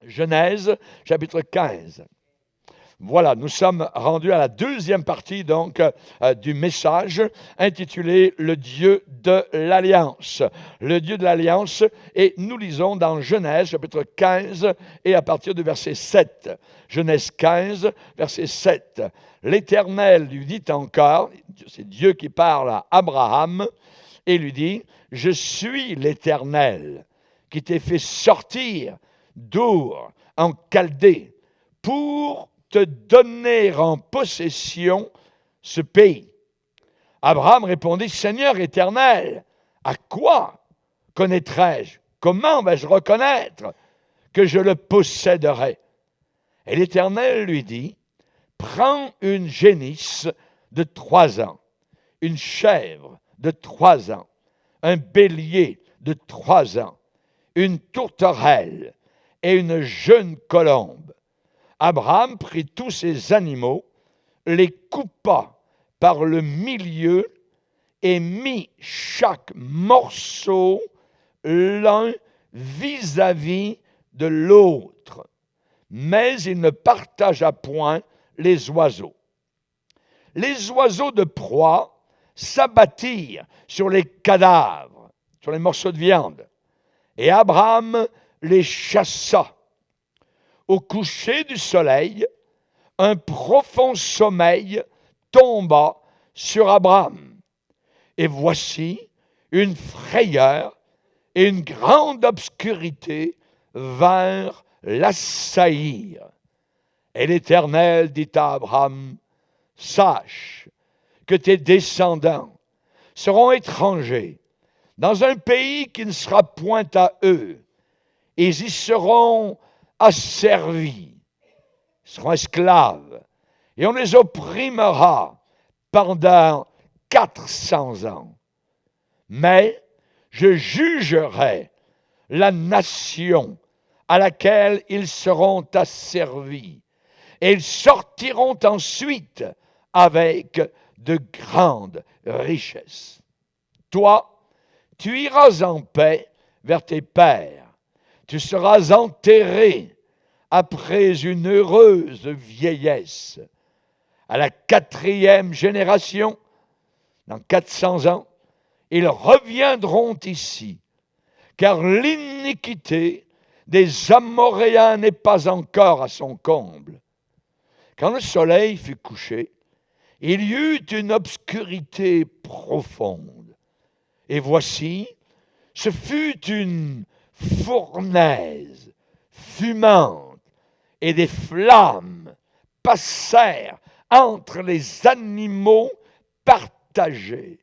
Genèse, chapitre 15. Voilà, nous sommes rendus à la deuxième partie donc du message intitulé « Le Dieu de l'Alliance ». Le Dieu de l'Alliance, et nous lisons dans Genèse chapitre 15 et à partir du verset 7. Genèse 15, verset 7. L'Éternel lui dit encore, c'est Dieu qui parle à Abraham, et lui dit « Je suis l'Éternel qui t'ai fait sortir d'Our en Chaldée pour te donner en possession ce pays. » Abraham répondit, « Seigneur éternel, à quoi connaîtrai-je? Comment vais-je reconnaître que je le posséderai? » Et l'Éternel lui dit, « Prends une génisse de 3 ans, une chèvre de 3 ans, un bélier de 3 ans, une tourterelle et une jeune colombe. » Abraham prit tous ces animaux, les coupa par le milieu et mit chaque morceau l'un vis-à-vis de l'autre. Mais il ne partagea point les oiseaux. Les oiseaux de proie s'abattirent sur les cadavres, sur les morceaux de viande, et Abraham les chassa. Au coucher du soleil, un profond sommeil tomba sur Abraham. Et voici une frayeur et une grande obscurité vinrent l'assaillir. Et l'Éternel dit à Abraham, « Sache que tes descendants seront étrangers dans un pays qui ne sera point à eux. Ils y seront asservis, ils seront esclaves, et on les opprimera pendant 400 ans. Mais je jugerai la nation à laquelle ils seront asservis, et ils sortiront ensuite avec de grandes richesses. Toi, tu iras en paix vers tes pères. Tu seras enterré après une heureuse vieillesse. À la 4e génération, dans 400 ans, ils reviendront ici, car l'iniquité des Amoréens n'est pas encore à son comble. Quand le soleil fut couché, il y eut une obscurité profonde. Et voici, ce fut une fournaise fumante, et des flammes passèrent entre les animaux partagés.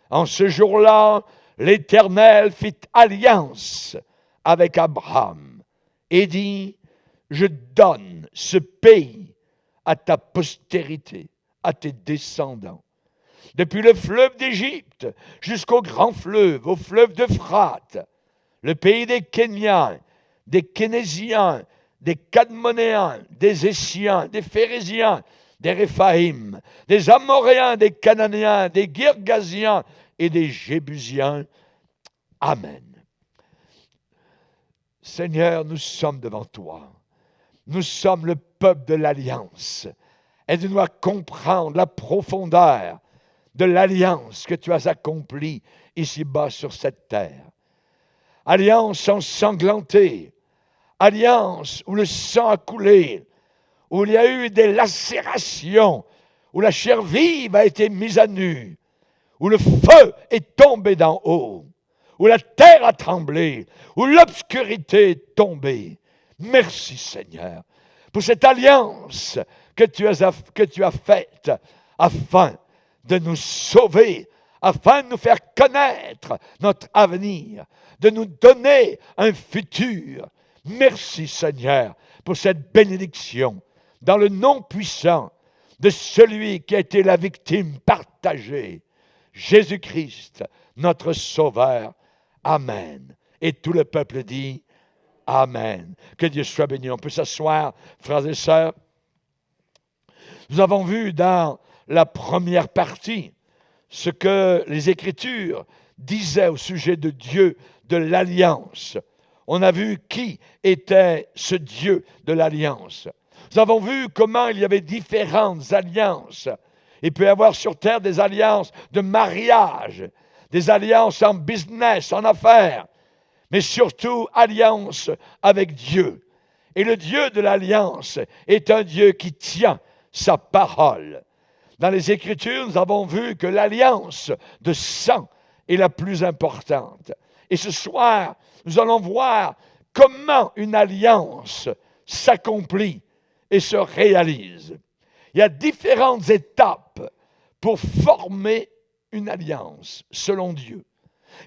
En ce jour-là, l'Éternel fit alliance avec Abraham et dit, « Je donne ce pays à ta postérité, à tes descendants. Depuis le fleuve d'Égypte jusqu'au grand fleuve, au fleuve d'Euphrate, le pays des Kéniens, des Kénésiens, des Cadmonéens, des Essiens, des Phérésiens, des Réphaïm, des Amoréens, des Cananéens, des Girgasiens et des Jébusiens. Amen. » Seigneur, nous sommes devant toi. Nous sommes le peuple de l'Alliance. Aide-nous à comprendre la profondeur de l'alliance que tu as accomplie ici-bas sur cette terre. Alliance ensanglantée, alliance où le sang a coulé, où il y a eu des lacérations, où la chair vive a été mise à nu, où le feu est tombé d'en haut, où la terre a tremblé, où l'obscurité est tombée. Merci Seigneur pour cette alliance que tu as faite afin de nous sauver, afin de nous faire connaître notre avenir, de nous donner un futur. Merci Seigneur pour cette bénédiction dans le nom puissant de celui qui a été la victime partagée, Jésus-Christ, notre Sauveur. Amen. Et tout le peuple dit Amen. Que Dieu soit béni. On peut s'asseoir, frères et sœurs. Nous avons vu dans la première partie ce que les Écritures disaient au sujet de Dieu, de l'Alliance. On a vu qui était ce Dieu de l'alliance. Nous avons vu comment il y avait différentes alliances. Il peut y avoir sur terre des alliances de mariage, des alliances en business, en affaires, mais surtout alliance avec Dieu. Et le Dieu de l'alliance est un Dieu qui tient sa parole. Dans les Écritures, nous avons vu que l'alliance de sang est la plus importante. Et ce soir, nous allons voir comment une alliance s'accomplit et se réalise. Il y a différentes étapes pour former une alliance, selon Dieu.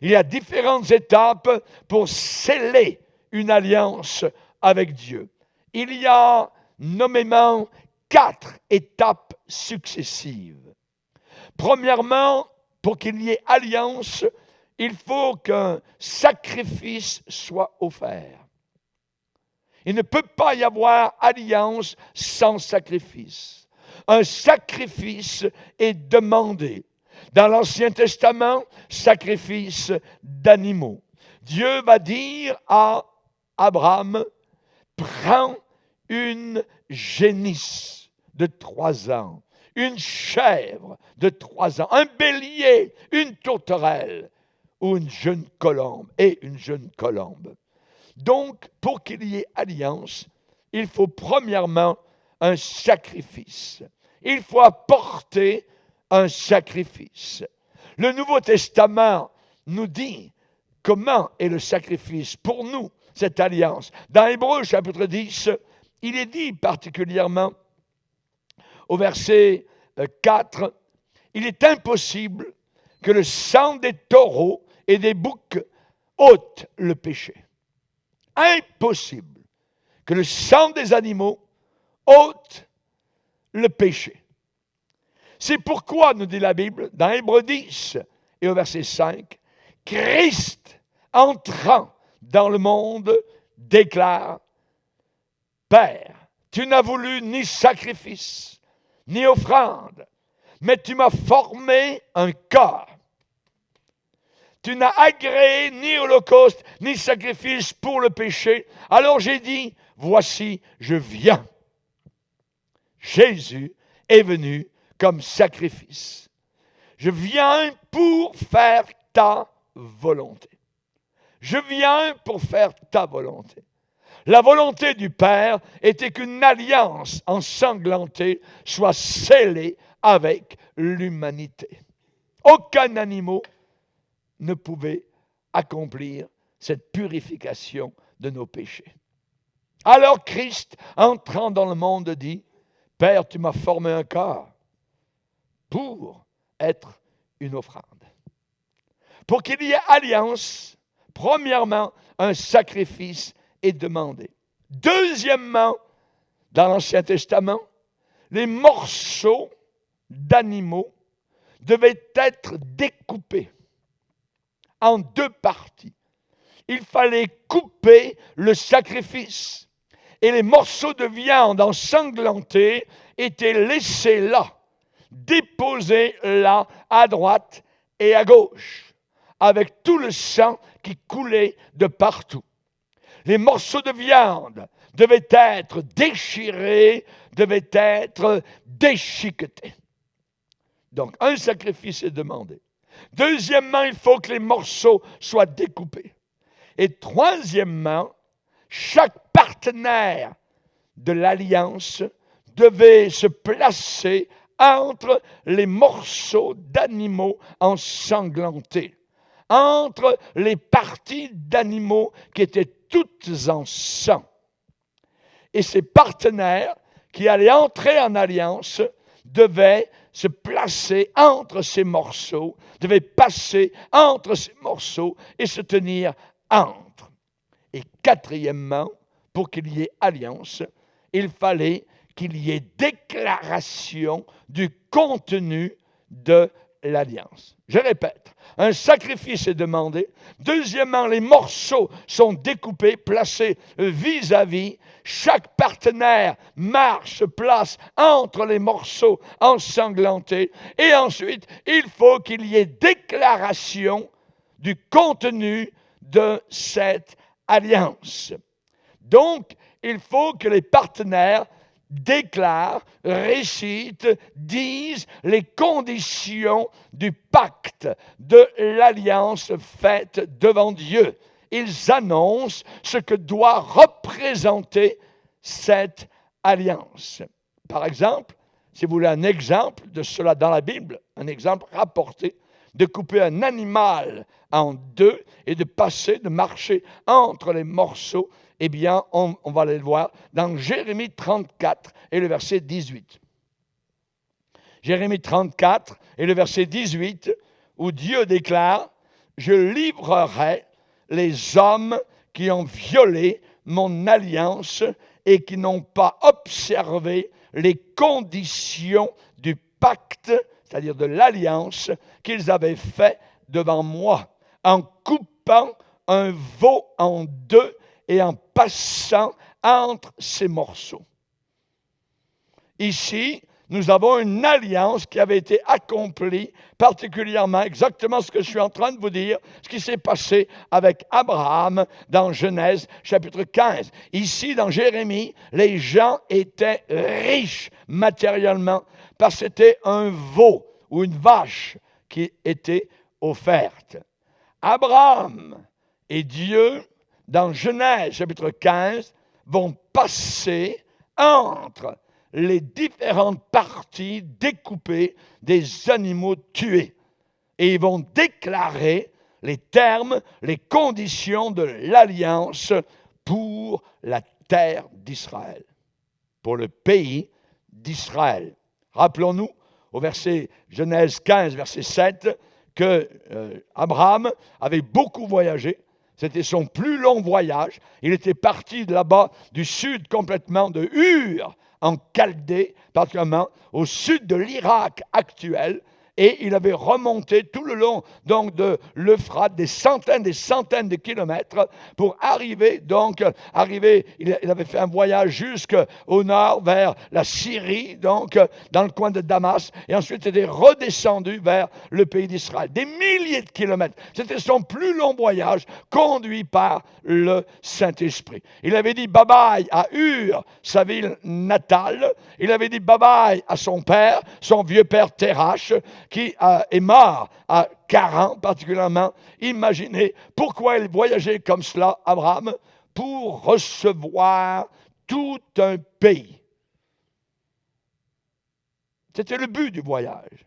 Il y a différentes étapes pour sceller une alliance avec Dieu. Il y a nommément 4 étapes successives. Premièrement, pour qu'il y ait alliance, il faut qu'un sacrifice soit offert. Il ne peut pas y avoir alliance sans sacrifice. Un sacrifice est demandé. Dans l'Ancien Testament, sacrifice d'animaux. Dieu va dire à Abraham, prends une génisse de 3 ans, une chèvre de 3 ans, un bélier, une tourterelle ou une jeune colombe et une jeune colombe. Donc, pour qu'il y ait alliance, il faut premièrement un sacrifice. Il faut apporter un sacrifice. Le Nouveau Testament nous dit comment est le sacrifice pour nous, cette alliance. Dans Hébreux chapitre 10, il est dit particulièrement au verset 4, il est impossible que le sang des taureaux et des boucs ôte le péché. Impossible que le sang des animaux ôte le péché. C'est pourquoi, nous dit la Bible, dans Hébreux 10 et au verset 5, Christ, entrant dans le monde, déclare, Père, tu n'as voulu ni sacrifice, ni offrande, mais tu m'as formé un corps. Tu n'as agréé ni holocauste, ni sacrifice pour le péché. Alors j'ai dit, voici, je viens. Jésus est venu comme sacrifice. Je viens pour faire ta volonté. Je viens pour faire ta volonté. La volonté du Père était qu'une alliance ensanglantée soit scellée avec l'humanité. Aucun animal ne pouvait accomplir cette purification de nos péchés. Alors Christ, entrant dans le monde, dit, Père, tu m'as formé un corps pour être une offrande. Pour qu'il y ait alliance, premièrement, un sacrifice est demandé. Deuxièmement, dans l'Ancien Testament, les morceaux d'animaux devaient être découpés en 2 parties. Il fallait couper le sacrifice et les morceaux de viande ensanglantés étaient laissés là, déposés là, à droite et à gauche, avec tout le sang qui coulait de partout. Les morceaux de viande devaient être déchirés, devaient être déchiquetés. Donc, un sacrifice est demandé. Deuxièmement, il faut que les morceaux soient découpés. Et troisièmement, chaque partenaire de l'alliance devait se placer entre les morceaux d'animaux ensanglantés, entre les parties d'animaux qui étaient toutes en sang. Et ces partenaires qui allaient entrer en alliance devaient se placer entre ces morceaux, devaient passer entre ces morceaux et se tenir entre. Et quatrièmement, pour qu'il y ait alliance, il fallait qu'il y ait déclaration du contenu de l'alliance. Je répète, un sacrifice est demandé. Deuxièmement, les morceaux sont découpés, placés vis-à-vis. Chaque partenaire marche, se place entre les morceaux ensanglantés. Et ensuite, il faut qu'il y ait déclaration du contenu de cette alliance. Donc, il faut que les partenaires déclarent, récitent, disent les conditions du pacte, de l'alliance faite devant Dieu. Ils annoncent ce que doit représenter cette alliance. Par exemple, si vous voulez un exemple de cela dans la Bible, un exemple rapporté, de couper un animal en deux et de marcher entre les morceaux, eh bien, on va aller le voir dans Jérémie 34 et le verset 18. Jérémie 34 et le verset 18, où Dieu déclare « Je livrerai les hommes qui ont violé mon alliance et qui n'ont pas observé les conditions du pacte, c'est-à-dire de l'alliance qu'ils avaient fait devant moi, en coupant un veau en deux et en passant entre ces morceaux. » Ici, nous avons une alliance qui avait été accomplie, particulièrement exactement ce que je suis en train de vous dire, ce qui s'est passé avec Abraham dans Genèse chapitre 15. Ici, dans Jérémie, les gens étaient riches matériellement parce que c'était un veau ou une vache qui était offerte. Abraham et Dieu, dans Genèse chapitre 15, vont passer entre les différentes parties découpées des animaux tués. Et ils vont déclarer les termes, les conditions de l'alliance pour la terre d'Israël, pour le pays d'Israël. Rappelons-nous, au verset Genèse 15, verset 7, que Abraham avait beaucoup voyagé. C'était son plus long voyage. Il était parti de là-bas, du sud complètement, de Ur, en Chaldée, particulièrement au sud de l'Irak actuel, et il avait remonté tout le long donc de l'Euphrate des centaines de kilomètres pour arriver, il avait fait un voyage jusqu'au nord vers la Syrie, donc dans le coin de Damas, et ensuite il était redescendu vers le pays d'Israël. Des milliers de kilomètres. C'était son plus long voyage conduit par le Saint-Esprit. Il avait dit bye-bye à Ur, sa ville natale. Il avait dit bye-bye à son père, son vieux père Terach, qui est mort à 40 particulièrement. Imaginez pourquoi il voyageait comme cela, Abraham, pour recevoir tout un pays. C'était le but du voyage.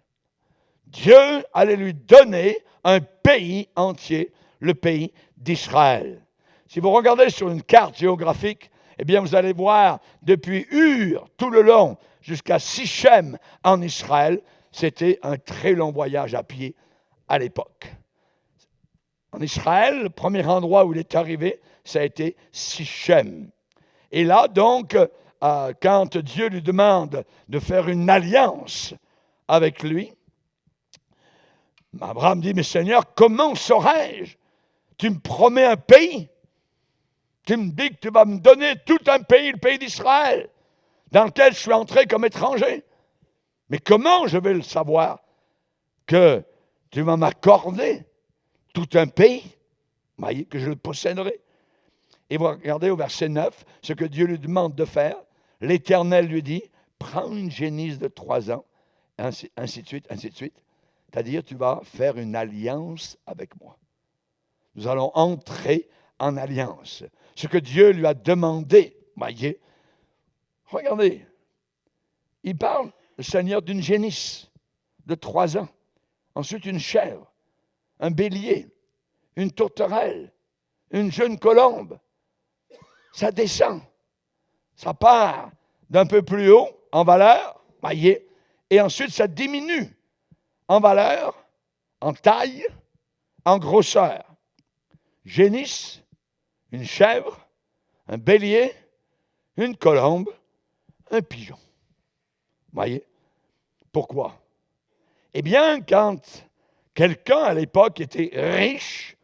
Dieu allait lui donner un pays entier, le pays d'Israël. Si vous regardez sur une carte géographique, eh bien vous allez voir depuis Ur tout le long jusqu'à Sichem en Israël, c'était un très long voyage à pied à l'époque. En Israël, le premier endroit où il est arrivé, ça a été Sichem. Et là, donc, quand Dieu lui demande de faire une alliance avec lui, Abraham dit, mais Seigneur, comment saurais-je? Tu me promets un pays. Tu me dis que tu vas me donner tout un pays, le pays d'Israël, dans lequel je suis entré comme étranger. Mais comment je vais le savoir que tu vas m'accorder tout un pays, voyez, que je le posséderai? Et vous regardez au verset 9, ce que Dieu lui demande de faire. L'Éternel lui dit, prends une génisse de 3 ans, ainsi de suite, ainsi de suite. C'est-à-dire, tu vas faire une alliance avec moi. Nous allons entrer en alliance. Ce que Dieu lui a demandé, voyez, regardez, il parle, le Seigneur, d'une génisse de 3 ans. Ensuite, une chèvre, un bélier, une tourterelle, une jeune colombe. Ça descend. Ça part d'un peu plus haut en valeur, voyez, et ensuite ça diminue en valeur, en taille, en grosseur. Génisse, une chèvre, un bélier, une colombe, un pigeon. Voyez? Pourquoi? Eh bien, quand quelqu'un à l'époque était riche,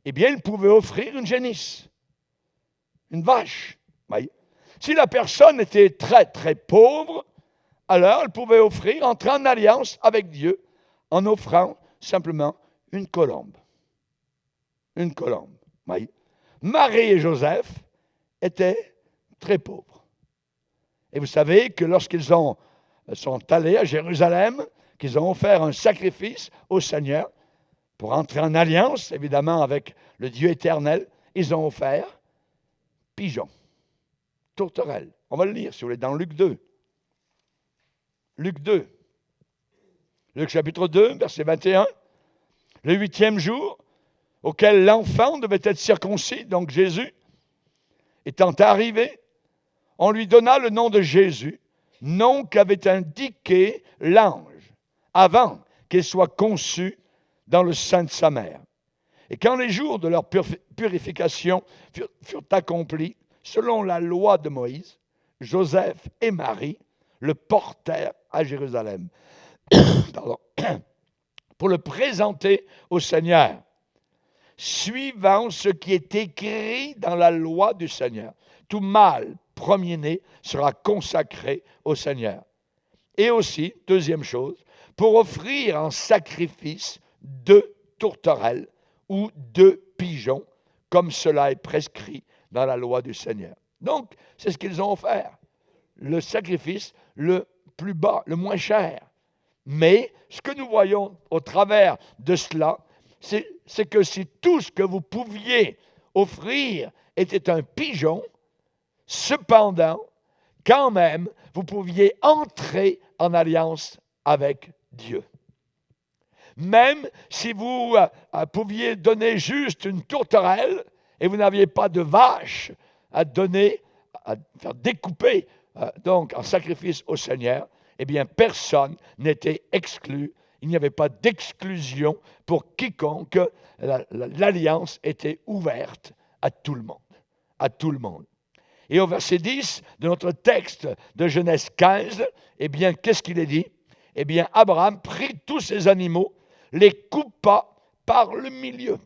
eh bien, il pouvait offrir une génisse, une vache. Voyez? Si la personne était très, très pauvre, alors elle pouvait offrir, entrer en alliance avec Dieu, en offrant simplement une colombe. Une colombe. Voyez? Marie et Joseph étaient très pauvres. Et vous savez que lorsqu'ils sont allés à Jérusalem, qu'ils ont offert un sacrifice au Seigneur pour entrer en alliance, évidemment, avec le Dieu éternel, ils ont offert pigeons, tourterelles. On va le lire, si vous voulez, dans Luc 2. Luc 2. Luc chapitre 2, verset 21. Le 8e jour, auquel l'enfant devait être circoncis, donc Jésus, étant arrivé, on lui donna le nom de Jésus, nom qu'avait indiqué l'ange, avant qu'il soit conçu dans le sein de sa mère. Et quand les jours de leur purification furent accomplis, selon la loi de Moïse, Joseph et Marie le portèrent à Jérusalem pour le présenter au Seigneur, suivant ce qui est écrit dans la loi du Seigneur. Tout mâle premier-né sera consacré au Seigneur. Et aussi, deuxième chose, pour offrir en sacrifice 2 tourterelles ou 2 pigeons, comme cela est prescrit dans la loi du Seigneur. Donc, c'est ce qu'ils ont offert. Le sacrifice le plus bas, le moins cher. Mais ce que nous voyons au travers de cela, c'est que si tout ce que vous pouviez offrir était un pigeon, cependant, quand même, vous pouviez entrer en alliance avec Dieu. Même si vous pouviez donner juste une tourterelle et vous n'aviez pas de vache à donner, à faire découper donc en sacrifice au Seigneur, eh bien personne n'était exclu. Il n'y avait pas d'exclusion pour quiconque. L'alliance était ouverte à tout le monde. À tout le monde. Et au verset 10 de notre texte de Genèse 15, eh bien, qu'est-ce qu'il est dit? Eh bien, Abraham prit tous ces animaux, les coupa par le milieu.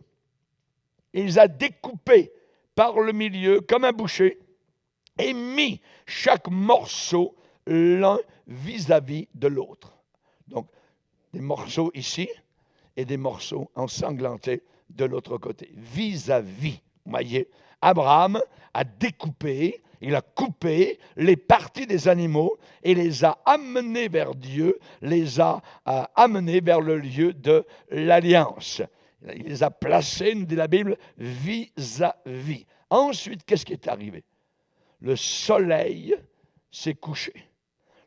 Il les a découpés par le milieu comme un boucher et mit chaque morceau l'un vis-à-vis de l'autre. Donc, des morceaux ici et des morceaux ensanglantés de l'autre côté. Vis-à-vis, vous voyez, Abraham a découpé, il a coupé les parties des animaux et les a amenés vers Dieu, les a amenés vers le lieu de l'alliance. Il les a placés, nous dit la Bible, vis-à-vis. Ensuite, qu'est-ce qui est arrivé? Le soleil s'est couché.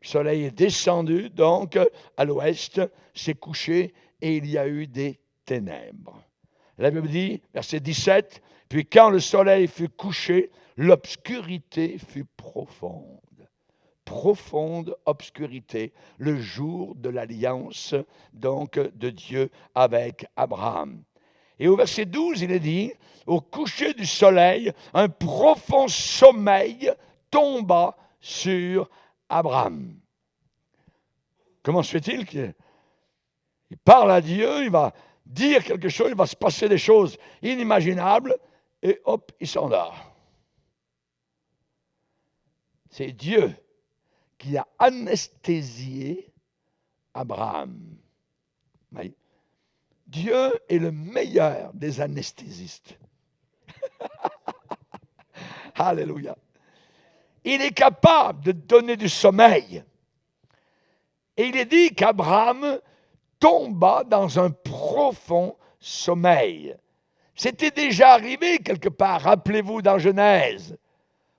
Le soleil est descendu, donc, à l'ouest, s'est couché et il y a eu des ténèbres. La Bible dit, verset 17, « Puis quand le soleil fut couché, l'obscurité fut profonde. » Profonde obscurité, le jour de l'alliance, donc, de Dieu avec Abraham. Et au verset 12, il est dit, « Au coucher du soleil, un profond sommeil tomba sur Abraham. » Comment se fait-il qu'il parle à Dieu, il va dire quelque chose, il va se passer des choses inimaginables, et hop, il s'endort. C'est Dieu qui a anesthésié Abraham. Oui. Dieu est le meilleur des anesthésistes. Alléluia. Il est capable de donner du sommeil. Et il est dit qu'Abraham tomba dans un profond sommeil. C'était déjà arrivé quelque part, rappelez-vous dans Genèse.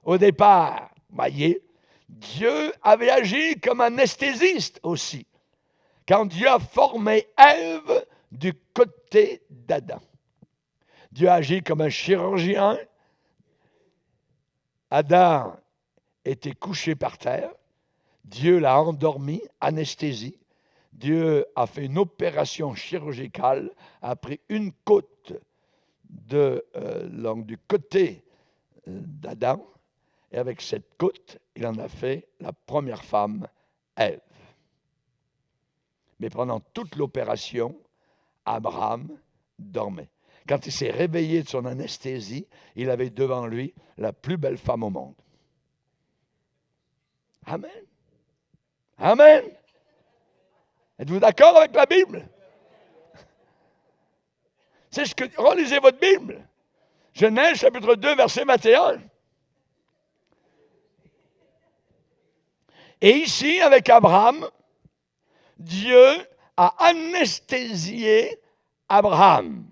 Au départ, voyez, Dieu avait agi comme anesthésiste aussi. Quand Dieu a formé Ève du côté d'Adam. Dieu agit comme un chirurgien. Adam était couché par terre. Dieu l'a endormi, anesthésie. Dieu a fait une opération chirurgicale, a pris une côte du côté d'Adam, et avec cette côte, il en a fait la première femme, Ève. Mais pendant toute l'opération, Abraham dormait. Quand il s'est réveillé de son anesthésie, il avait devant lui la plus belle femme au monde. Amen. Amen. Êtes-vous d'accord avec la Bible? C'est ce que relisez votre Bible. Genèse chapitre 2, verset 21. Et ici, avec Abraham, Dieu a anesthésié Abraham.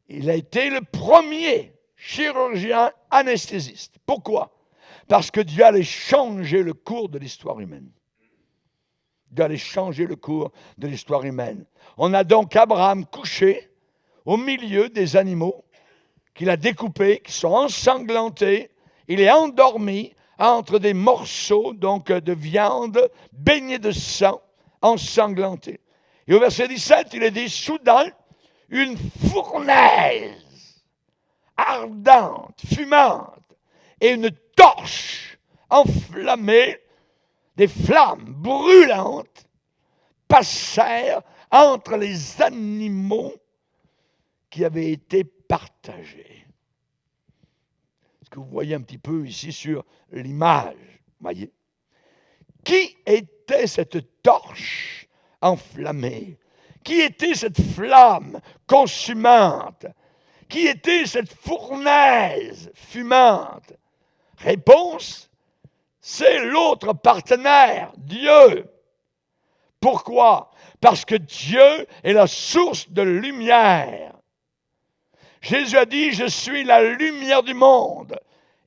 Il a été le premier chirurgien anesthésiste. Pourquoi? Parce que Dieu allait changer le cours de l'histoire humaine. Dieu allait changer le cours de l'histoire humaine. On a donc Abraham couché au milieu des animaux qu'il a découpés, qui sont ensanglantés. Il est endormi entre des morceaux donc de viande baignés de sang, ensanglantés. Et au verset 17, il est dit, soudain, une fournaise ardente, fumante, et une torche enflammée, des flammes brûlantes, passèrent entre les animaux qui avaient été partagés. Ce que vous voyez un petit peu ici sur l'image, voyez. Qui était cette torche enflammée? Qui était cette flamme consumante? Qui était cette fournaise fumante? Réponse, c'est l'autre partenaire, Dieu. Pourquoi? Parce que Dieu est la source de lumière. Jésus a dit, je suis la lumière du monde.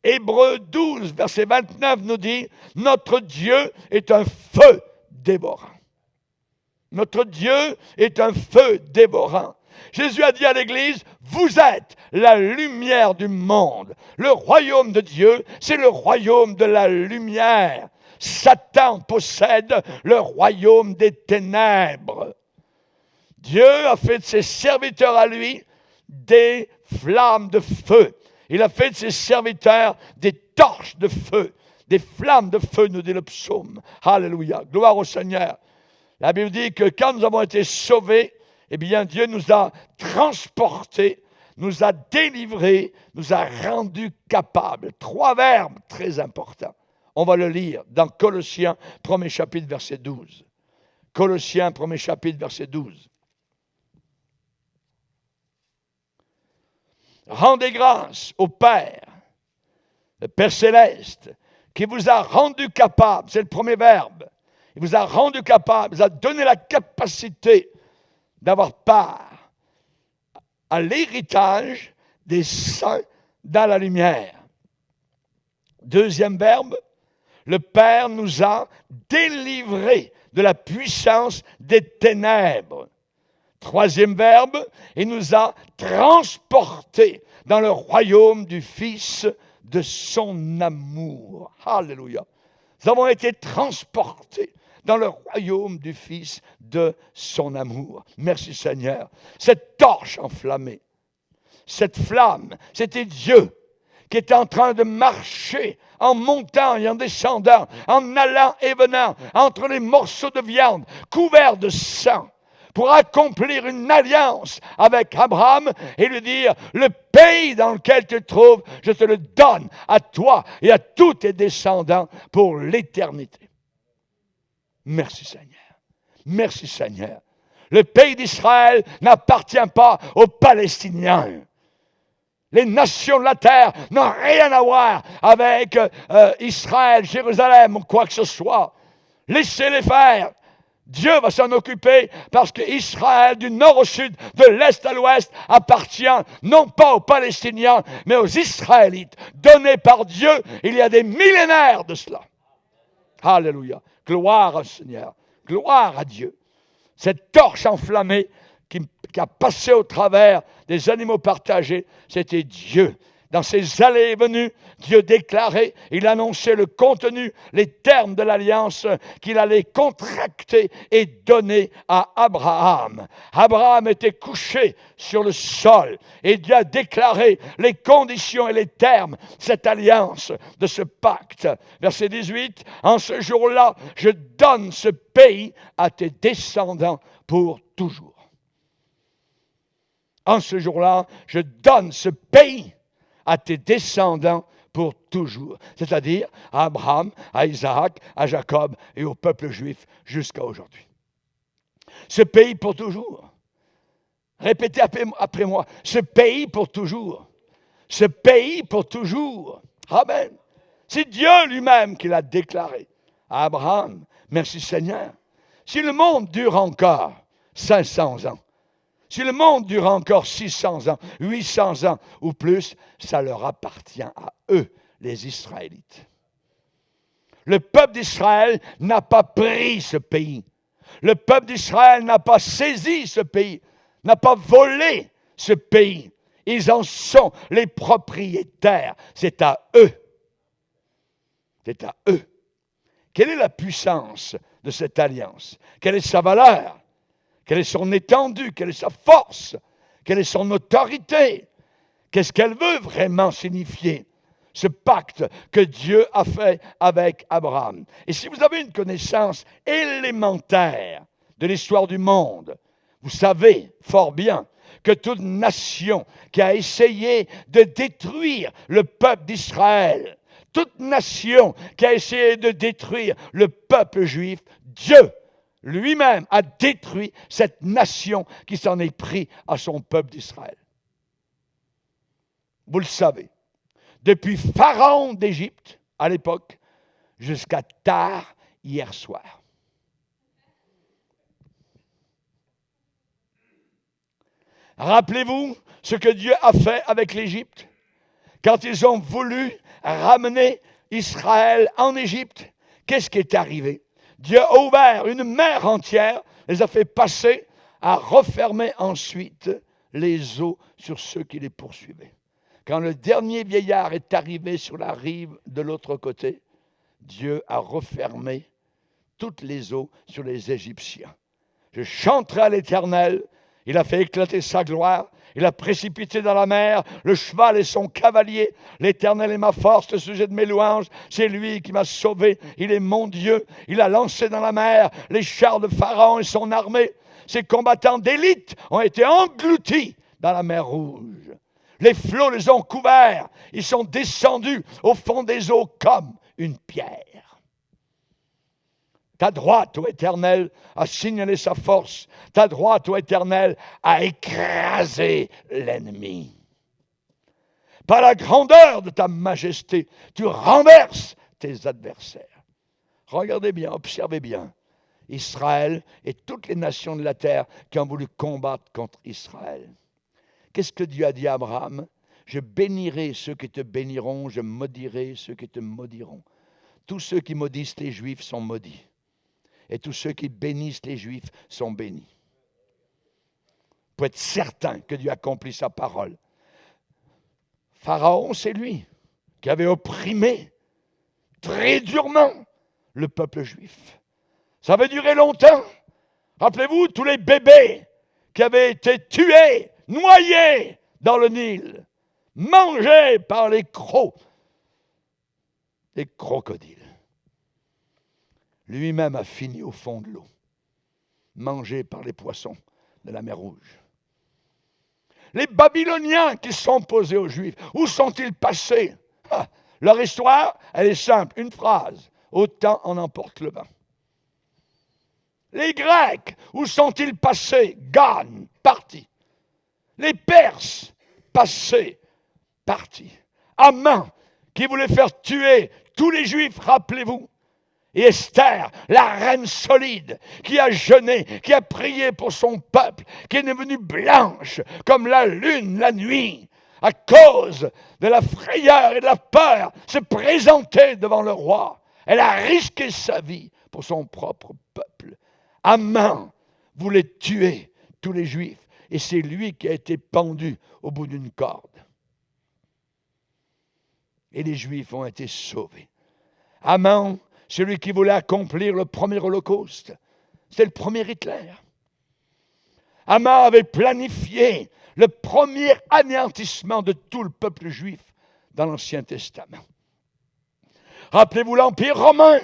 Hébreux 12, verset 29 nous dit, notre Dieu est un feu dévorant. Notre Dieu est un feu dévorant. Jésus a dit à l'Église, vous êtes la lumière du monde. Le royaume de Dieu, c'est le royaume de la lumière. Satan possède le royaume des ténèbres. Dieu a fait de ses serviteurs à lui des flammes de feu. Il a fait de ses serviteurs des torches de feu, des flammes de feu, nous dit le psaume. Alléluia, gloire au Seigneur. La Bible dit que quand nous avons été sauvés, eh bien Dieu nous a transportés, nous a délivrés, nous a rendus capables. 3 verbes très importants. On va le lire dans Colossiens, 1er chapitre, verset 12. Colossiens, 1er chapitre, verset 12. Rendez grâce au Père, le Père céleste, qui vous a rendu capable, c'est le premier verbe, il vous a rendu capable, il vous a donné la capacité d'avoir part à l'héritage des saints dans la lumière. Deuxième verbe, le Père nous a délivrés de la puissance des ténèbres. Troisième verbe, il nous a transportés dans le royaume du Fils de son amour. Alléluia. Nous avons été transportés dans le royaume du Fils de son amour. Merci Seigneur. Cette torche enflammée, cette flamme, c'était Dieu qui était en train de marcher en montant et en descendant, en allant et venant entre les morceaux de viande couverts de sang, pour accomplir une alliance avec Abraham et lui dire, le pays dans lequel tu te trouves, je te le donne à toi et à tous tes descendants pour l'éternité. Merci Seigneur. Merci Seigneur. Le pays d'Israël n'appartient pas aux Palestiniens. Les nations de la terre n'ont rien à voir avec Israël, Jérusalem ou quoi que ce soit. Laissez-les faire. Dieu va s'en occuper parce qu'Israël, du nord au sud, de l'est à l'ouest, appartient non pas aux Palestiniens, mais aux Israélites, donnés par Dieu il y a des millénaires de cela. Alléluia. Gloire au Seigneur. Gloire à Dieu. Cette torche enflammée qui a passé au travers des animaux partagés, c'était Dieu. Dans ses allées et venues, Dieu déclarait, il annonçait le contenu, les termes de l'alliance qu'il allait contracter et donner à Abraham. Abraham était couché sur le sol et Dieu a déclaré les conditions et les termes de cette alliance, de ce pacte. Verset 18, en ce jour-là, je donne ce pays à tes descendants pour toujours. En ce jour-là, je donne ce pays à tes descendants pour toujours. C'est-à-dire à Abraham, à Isaac, à Jacob et au peuple juif jusqu'à aujourd'hui. Ce pays pour toujours. Répétez après moi. Ce pays pour toujours. ce pays pour toujours. Amen. C'est Dieu lui-même qui l'a déclaré à Abraham. Merci Seigneur. Si le monde dure encore 500 ans, si le monde dure encore 600 ans, 800 ans ou plus, ça leur appartient à eux, les Israélites. Le peuple d'Israël n'a pas pris ce pays. Le peuple d'Israël n'a pas saisi ce pays, n'a pas volé ce pays. Ils en sont les propriétaires. C'est à eux. C'est à eux. Quelle est la puissance de cette alliance? Quelle est sa valeur? Quelle est son étendue? Quelle est sa force? Quelle est son autorité? Qu'est-ce qu'elle veut vraiment signifier? Ce pacte que Dieu a fait avec Abraham. Et si vous avez une connaissance élémentaire de l'histoire du monde, vous savez fort bien que toute nation qui a essayé de détruire le peuple d'Israël, toute nation qui a essayé de détruire le peuple juif, Dieu lui-même a détruit cette nation qui s'en est pris à son peuple d'Israël. Vous le savez. Depuis Pharaon d'Égypte, à l'époque, jusqu'à tard hier soir. Rappelez-vous ce que Dieu a fait avec l'Égypte. Quand ils ont voulu ramener Israël en Égypte, qu'est-ce qui est arrivé? Dieu a ouvert une mer entière, les a fait passer, a refermé ensuite les eaux sur ceux qui les poursuivaient. Quand le dernier vieillard est arrivé sur la rive de l'autre côté, Dieu a refermé toutes les eaux sur les Égyptiens. Je chanterai à l'Éternel, il a fait éclater sa gloire, il a précipité dans la mer le cheval et son cavalier. L'Éternel est ma force, le sujet de mes louanges, c'est lui qui m'a sauvé, il est mon Dieu. Il a lancé dans la mer les chars de Pharaon et son armée. Ses combattants d'élite ont été engloutis dans la mer Rouge. Les flots les ont couverts. Ils sont descendus au fond des eaux comme une pierre. Ta droite, ô Éternel, a signalé sa force. Ta droite, ô Éternel, a écrasé l'ennemi. Par la grandeur de ta majesté, tu renverses tes adversaires. Regardez bien, observez bien. Israël et toutes les nations de la terre qui ont voulu combattre contre Israël. Qu'est-ce que Dieu a dit à Abraham? Je bénirai ceux qui te béniront, je maudirai ceux qui te maudiront. Tous ceux qui maudissent les Juifs sont maudits. Et tous ceux qui bénissent les Juifs sont bénis. Pour être certain que Dieu accomplit sa parole. Pharaon, c'est lui qui avait opprimé très durement le peuple juif. Ça avait duré longtemps. Rappelez-vous, tous les bébés qui avaient été tués, noyés dans le Nil, mangés par les crocs, les crocodiles. Lui-même a fini au fond de l'eau, mangé par les poissons de la mer Rouge. Les Babyloniens qui sont posés aux Juifs, où sont-ils passés? Leur histoire, elle est simple, une phrase. Autant en emporte le vent. Les Grecs, où sont-ils passés? Gagne, parti. Les Perses, passés, partis. Haman, qui voulait faire tuer tous les Juifs, rappelez-vous. Et Esther, la reine solide, qui a jeûné, qui a prié pour son peuple, qui est devenue blanche comme la lune la nuit, à cause de la frayeur et de la peur, se présenter devant le roi. Elle a risqué sa vie pour son propre peuple. Haman voulait tuer tous les Juifs, et c'est lui qui a été pendu au bout d'une corde. Et les Juifs ont été sauvés. Haman, celui qui voulait accomplir le premier holocauste, c'était le premier Hitler. Haman avait planifié le premier anéantissement de tout le peuple juif dans l'Ancien Testament. Rappelez-vous l'Empire romain,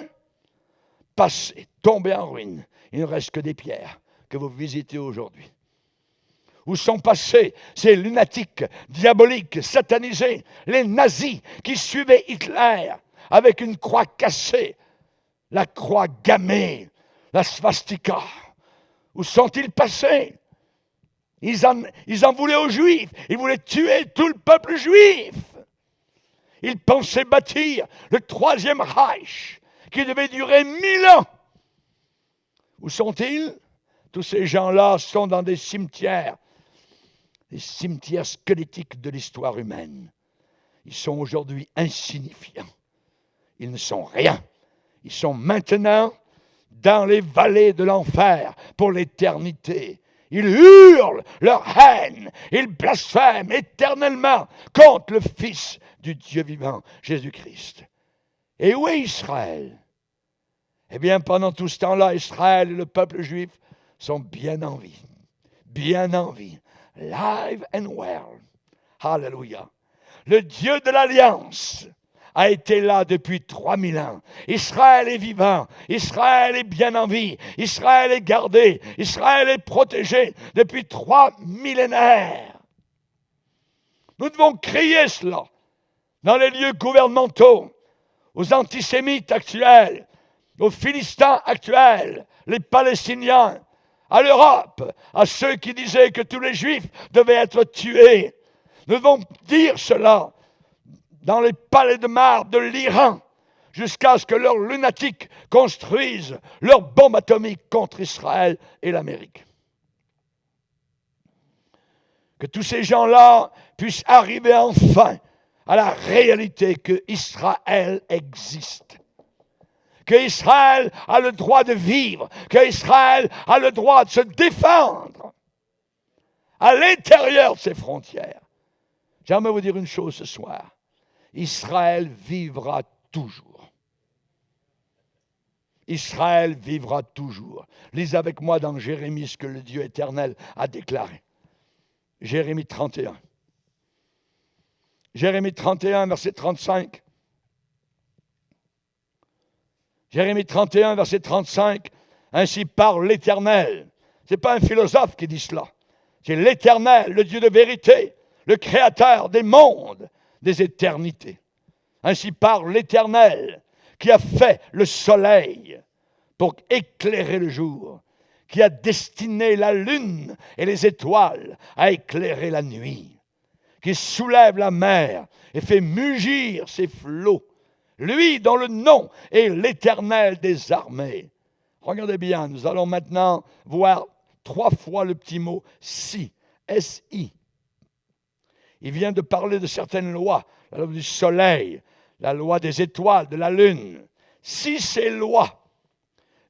passé, tombé en ruine. Il ne reste que des pierres que vous visitez aujourd'hui. Où sont passés ces lunatiques, diaboliques, satanisés, les nazis qui suivaient Hitler avec une croix cassée, la croix gammée, la swastika. Où sont-ils passés? Ils en voulaient aux Juifs. Ils voulaient tuer tout le peuple juif. Ils pensaient bâtir le troisième Reich qui devait durer 1000 ans. Où sont-ils? Tous ces gens-là sont dans des cimetières squelettiques de l'histoire humaine. Ils sont aujourd'hui insignifiants. Ils ne sont rien. Ils sont maintenant dans les vallées de l'enfer pour l'éternité. Ils hurlent leur haine. Ils blasphèment éternellement contre le Fils du Dieu vivant, Jésus-Christ. Et où est Israël? Eh bien, pendant tout ce temps-là, Israël et le peuple juif sont bien en vie. Bien en vie. Live and well. Alléluia. Le Dieu de l'Alliance a été là depuis 3000 ans. Israël est vivant. Israël est bien en vie. Israël est gardé. Israël est protégé depuis 3 millénaires. Nous devons crier cela dans les lieux gouvernementaux, aux antisémites actuels, aux Philistins actuels, les Palestiniens, à l'Europe, à ceux qui disaient que tous les Juifs devaient être tués. Nous devons dire cela dans les palais de marbre de l'Iran, jusqu'à ce que leurs lunatiques construisent leurs bombes atomiques contre Israël et l'Amérique. Que tous ces gens-là puissent arriver enfin à la réalité que Israël existe. Que Israël a le droit de vivre, que Israël a le droit de se défendre à l'intérieur de ses frontières. J'aimerais vous dire une chose ce soir. Israël vivra toujours. Israël vivra toujours. Lisez avec moi dans Jérémie ce que le Dieu éternel a déclaré. Jérémie 31. Jérémie 31, verset 35. Jérémie 31, verset 35. Ainsi parle l'Éternel. Ce n'est pas un philosophe qui dit cela. C'est l'Éternel, le Dieu de vérité, le Créateur des mondes, des éternités. Ainsi parle l'Éternel, qui a fait le soleil pour éclairer le jour, qui a destiné la lune et les étoiles à éclairer la nuit, qui soulève la mer et fait mugir ses flots, lui dont le nom est l'Éternel des armées. Regardez bien, nous allons maintenant voir 3 fois le petit mot si, S-I. Il vient de parler de certaines lois, la loi du soleil, la loi des étoiles, de la lune. Si ces lois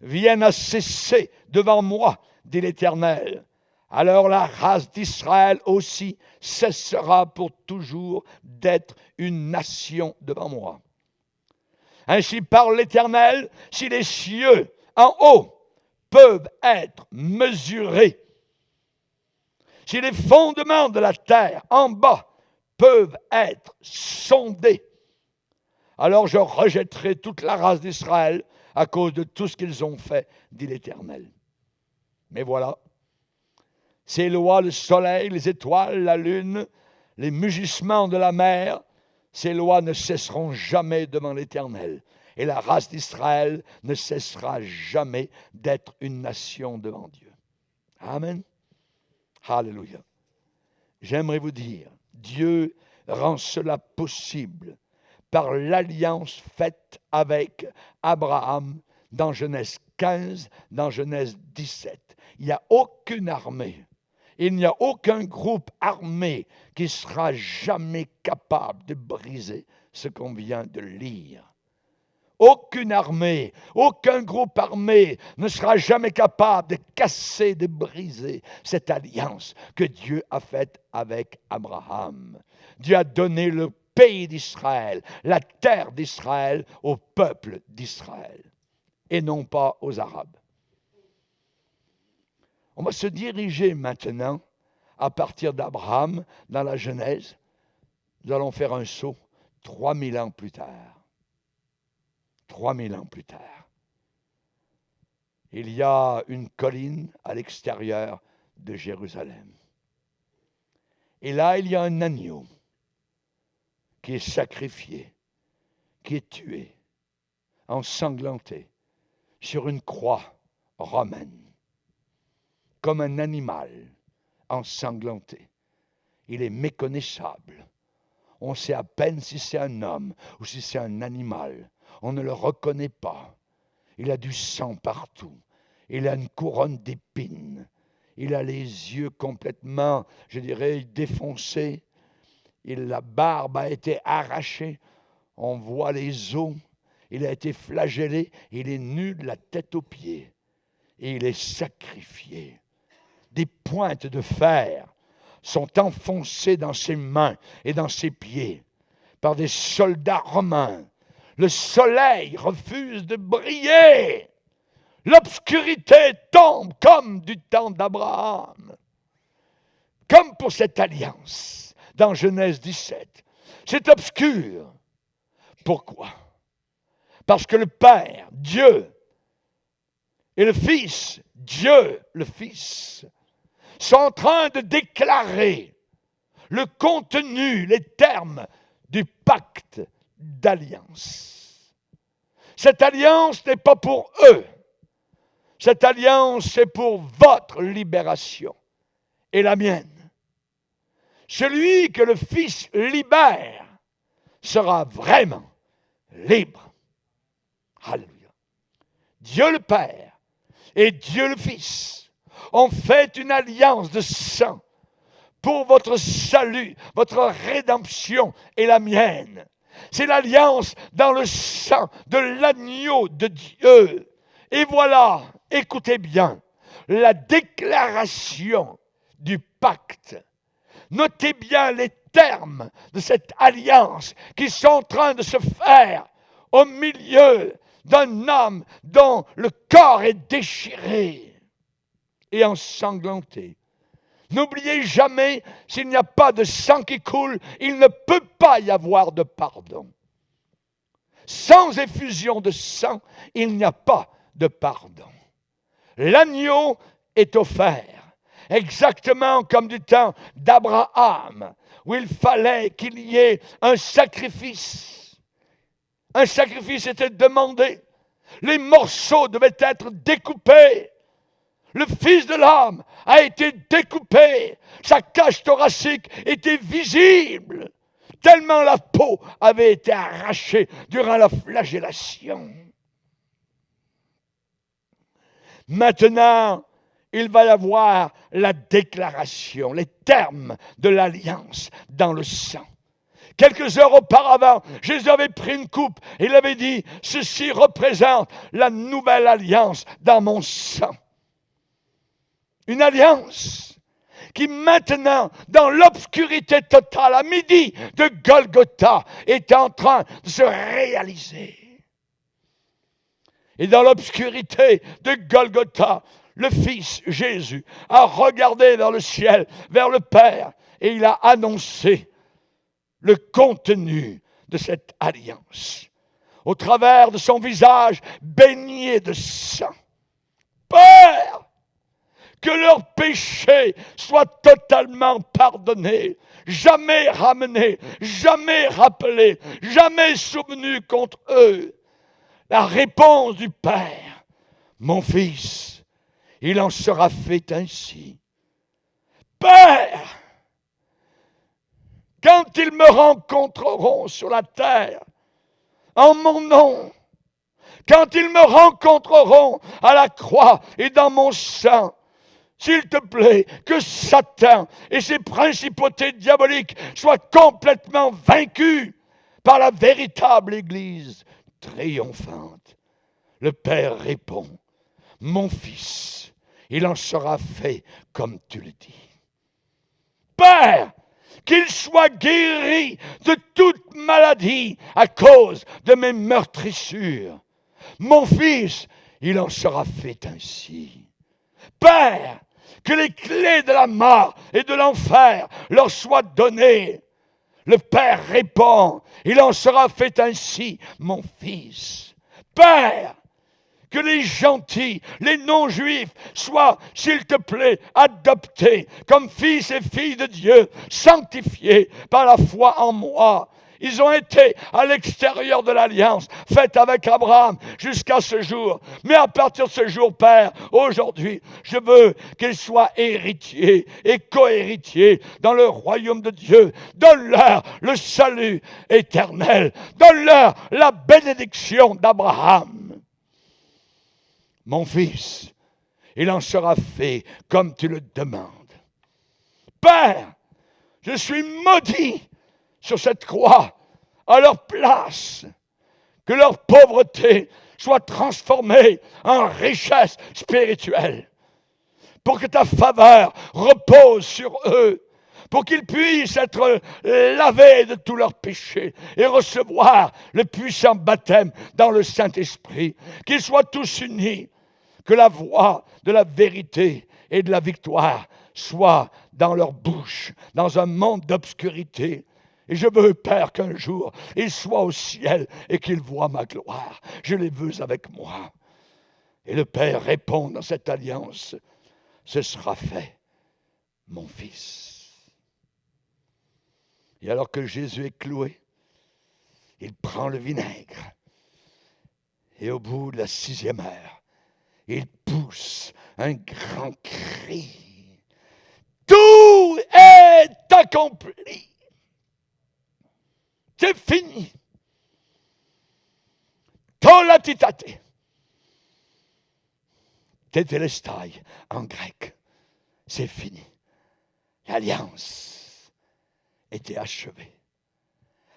viennent à cesser devant moi, dit l'Éternel, alors la race d'Israël aussi cessera pour toujours d'être une nation devant moi. Ainsi parle l'Éternel, si les cieux en haut peuvent être mesurés, si les fondements de la terre en bas peuvent être sondés, alors je rejetterai toute la race d'Israël à cause de tout ce qu'ils ont fait, dit l'Éternel. Mais voilà, ces lois, le soleil, les étoiles, la lune, les mugissements de la mer, ces lois ne cesseront jamais devant l'Éternel. Et la race d'Israël ne cessera jamais d'être une nation devant Dieu. Amen. Alléluia. J'aimerais vous dire, Dieu rend cela possible par l'alliance faite avec Abraham dans Genèse 15, dans Genèse 17. Il n'y a aucune armée, il n'y a aucun groupe armé qui sera jamais capable de briser ce qu'on vient de lire. Aucune armée, aucun groupe armé ne sera jamais capable de casser, de briser cette alliance que Dieu a faite avec Abraham. Dieu a donné le pays d'Israël, la terre d'Israël au peuple d'Israël et non pas aux Arabes. On va se diriger maintenant à partir d'Abraham dans la Genèse. Nous allons faire un saut 3000 ans plus tard. 3000 ans plus tard. Il y a une colline à l'extérieur de Jérusalem. Et là, il y a un agneau qui est sacrifié, qui est tué, ensanglanté, sur une croix romaine, comme un animal ensanglanté. Il est méconnaissable. On sait à peine si c'est un homme ou si c'est un animal. On ne le reconnaît pas. Il a du sang partout. Il a une couronne d'épines. Il a les yeux complètement, je dirais, défoncés. La barbe a été arrachée. On voit les os. Il a été flagellé. Il est nu de la tête aux pieds. Et il est sacrifié. Des pointes de fer sont enfoncées dans ses mains et dans ses pieds par des soldats romains. Le soleil refuse de briller. L'obscurité tombe comme du temps d'Abraham. Comme pour cette alliance dans Genèse 17. C'est obscur. Pourquoi? Parce que le Père, Dieu, et le Fils, Dieu, le Fils, sont en train de déclarer le contenu, les termes du pacte d'alliance. Cette alliance n'est pas pour eux. Cette alliance, c'est pour votre libération et la mienne. Celui que le Fils libère sera vraiment libre. Alléluia. Dieu le Père et Dieu le Fils ont fait une alliance de sang pour votre salut, votre rédemption et la mienne. C'est l'alliance dans le sang de l'agneau de Dieu. Et voilà, écoutez bien, la déclaration du pacte. Notez bien les termes de cette alliance qui sont en train de se faire au milieu d'un homme dont le corps est déchiré et ensanglanté. N'oubliez jamais, s'il n'y a pas de sang qui coule, il ne peut pas y avoir de pardon. Sans effusion de sang, il n'y a pas de pardon. L'agneau est offert, exactement comme du temps d'Abraham, où il fallait qu'il y ait un sacrifice. Un sacrifice était demandé. Les morceaux devaient être découpés. Le Fils de l'homme a été découpé. Sa cage thoracique était visible, tellement la peau avait été arrachée durant la flagellation. Maintenant, il va y avoir la déclaration, les termes de l'alliance dans le sang. Quelques heures auparavant, Jésus avait pris une coupe et il avait dit, ceci représente la nouvelle alliance dans mon sang. Une alliance qui maintenant, dans l'obscurité totale, à midi de Golgotha, est en train de se réaliser. Et dans l'obscurité de Golgotha, le Fils Jésus a regardé vers le ciel, vers le Père, et il a annoncé le contenu de cette alliance. Au travers de son visage baigné de sang. Père, que leurs péchés soient totalement pardonnés, jamais ramenés, jamais rappelés, jamais souvenus contre eux. La réponse du Père, mon Fils, il en sera fait ainsi. Père, quand ils me rencontreront sur la terre, en mon nom, quand ils me rencontreront à la croix et dans mon sang, s'il te plaît, que Satan et ses principautés diaboliques soient complètement vaincus par la véritable Église triomphante. Le Père répond, mon Fils, il en sera fait comme tu le dis. Père, qu'il soit guéri de toute maladie à cause de mes meurtrissures. Mon Fils, il en sera fait ainsi. Père, que les clés de la mort et de l'enfer leur soient données. Le Père répond, il en sera fait ainsi, mon Fils. Père, que les gentils, les non-juifs soient, s'il te plaît, adoptés comme fils et filles de Dieu, sanctifiés par la foi en moi. Ils ont été à l'extérieur de l'alliance faite avec Abraham jusqu'à ce jour. Mais à partir de ce jour, Père, aujourd'hui, je veux qu'ils soient héritiers et co-héritiers dans le royaume de Dieu. Donne-leur le salut éternel. Donne-leur la bénédiction d'Abraham. Mon fils, il en sera fait comme tu le demandes. Père, je suis maudit sur cette croix, à leur place, que leur pauvreté soit transformée en richesse spirituelle, pour que ta faveur repose sur eux, pour qu'ils puissent être lavés de tous leurs péchés et recevoir le puissant baptême dans le Saint-Esprit, qu'ils soient tous unis, que la voix de la vérité et de la victoire soit dans leur bouche, dans un monde d'obscurité. Et je veux, Père, qu'un jour, ils soient au ciel et qu'ils voient ma gloire. Je les veux avec moi. Et le Père répond dans cette alliance, ce sera fait, mon fils. Et alors que Jésus est cloué, il prend le vinaigre. Et au bout de la 6e heure, il pousse un grand cri. Tout est accompli. C'est fini. Tolatitate. Tetelestai en grec. C'est fini. L'alliance était achevée.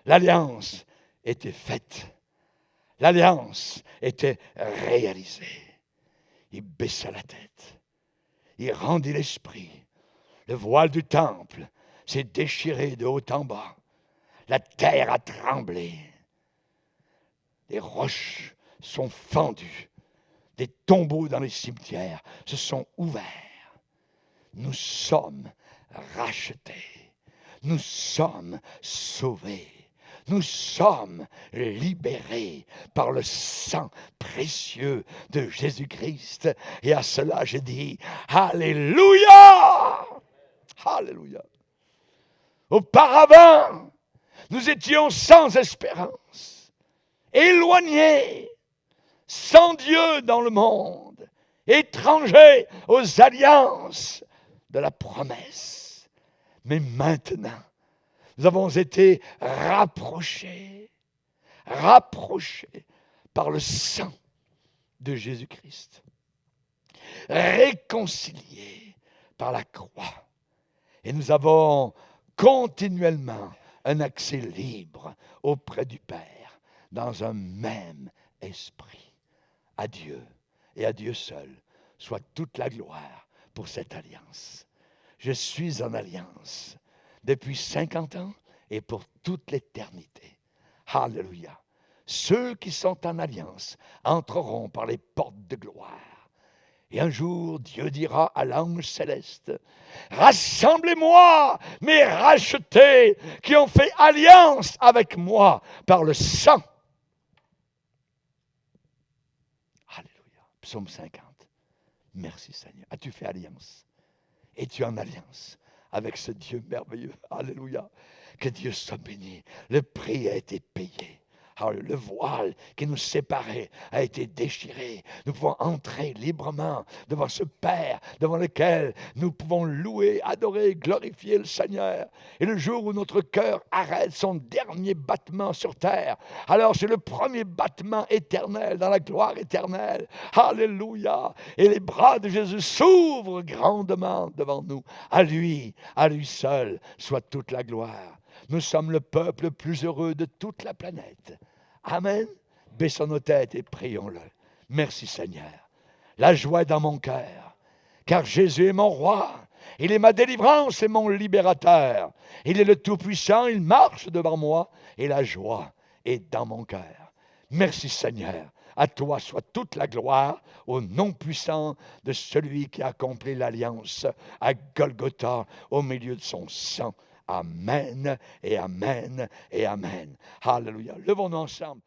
L'alliance était faite. L'alliance était réalisée. Il baissa la tête. Il rendit l'esprit. Le voile du temple s'est déchiré de haut en bas. La terre a tremblé. Les roches sont fendues. Des tombeaux dans les cimetières se sont ouverts. Nous sommes rachetés. Nous sommes sauvés. Nous sommes libérés par le sang précieux de Jésus-Christ. Et à cela, je dis, Alléluia! Alléluia! Auparavant, nous étions sans espérance, éloignés, sans Dieu dans le monde, étrangers aux alliances de la promesse. Mais maintenant, nous avons été rapprochés par le sang de Jésus-Christ, réconciliés par la croix. Et nous avons continuellement un accès libre auprès du Père, dans un même esprit. À Dieu et à Dieu seul soit toute la gloire pour cette alliance. Je suis en alliance depuis 50 ans et pour toute l'éternité. Alléluia. Ceux qui sont en alliance entreront par les portes de gloire. Et un jour, Dieu dira à l'ange céleste, « Rassemblez-moi, mes rachetés, qui ont fait alliance avec moi par le sang. » Alléluia. Psaume 50. Merci Seigneur. As-tu fait alliance? Es-tu en alliance avec ce Dieu merveilleux? Alléluia. Que Dieu soit béni. Le prix a été payé. Alors, le voile qui nous séparait a été déchiré. Nous pouvons entrer librement devant ce Père, devant lequel nous pouvons louer, adorer, glorifier le Seigneur. Et le jour où notre cœur arrête son dernier battement sur terre, alors c'est le premier battement éternel dans la gloire éternelle. Alléluia! Et les bras de Jésus s'ouvrent grandement devant nous. À lui seul, soit toute la gloire. Nous sommes le peuple le plus heureux de toute la planète. Amen. Baissons nos têtes et prions-le. Merci Seigneur. La joie est dans mon cœur, car Jésus est mon roi. Il est ma délivrance et mon libérateur. Il est le Tout-Puissant, il marche devant moi et la joie est dans mon cœur. Merci Seigneur. À toi soit toute la gloire au nom puissant de celui qui a accompli l'alliance à Golgotha au milieu de son sang. Amen et amen et amen. Alléluia. Levons-nous ensemble.